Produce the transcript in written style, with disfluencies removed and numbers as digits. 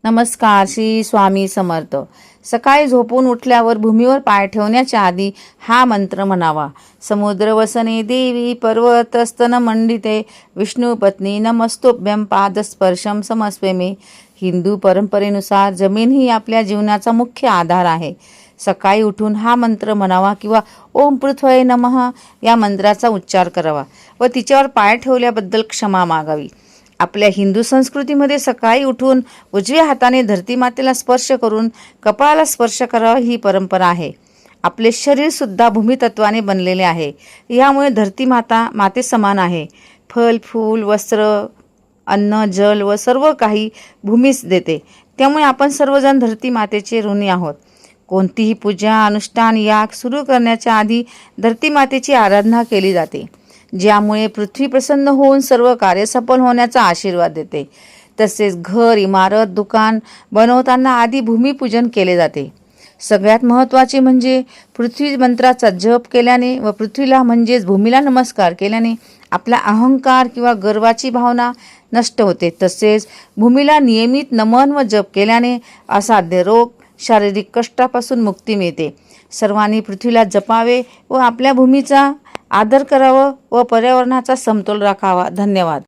नमस्कार. श्री स्वामी समर्थ. सकाळी झोपून उठल्यावर भूमीवर पाय ठेवण्याच्या आधी हा मंत्र म्हणावा. समुद्र वसने देवी पर्वतस्तन मंडिते विष्णू पत्नी नमस्तुभ्यं पादस्पर्शम समस्वेमे. हिंदू परंपरेनुसार जमीन ही आपल्या जीवनाचा मुख्य आधार आहे. सकाळी उठून हा मंत्र म्हणावा किंवा ओम पृथ्वी नमः या मंत्राचा उच्चार करावा व तिच्यावर पाय ठेवल्याबद्दल क्षमा मागावी. आपल्या हिंदू संस्कृतीमध्ये सकाळी उठून उजव्या हाताने धरती मातेला स्पर्श करून कपाळाला स्पर्श करावा ही परंपरा आहे. आपले शरीर सुद्धा भूमितत्वाने बनलेले आहे. यामुळे धरती माता माते समान आहे. फल फूल वस्त्र अन्न जल व सर्व काही भूमीच देते. त्यामुळे आपण सर्वजण धरती मातेचे ऋणी आहोत. कोणतीही पूजा अनुष्ठान याग सुरू करण्याच्या आधी धरती मातेची आराधना केली जाते, ज्यामुळे पृथ्वी प्रसन्न होऊन सर्व कार्य सफल होण्याचा आशीर्वाद देते. तसेच घर इमारत दुकान बनवताना आधी भूमिपूजन केले जाते. सगळ्यात महत्त्वाचे म्हणजे पृथ्वी मंत्राचा जप केल्याने व पृथ्वीला म्हणजेच भूमीला नमस्कार केल्याने आपला अहंकार किंवा गर्वाची भावना नष्ट होते. तसेच भूमीला नियमित नमन व जप केल्याने असाध्य रोग शारीरिक कष्टापासून मुक्ती मिळते. सर्वांनी पृथ्वीला जपावे व आपल्या भूमीचा आदर करावा व पर्यावरणाचा समतोल राखावा. धन्यवाद.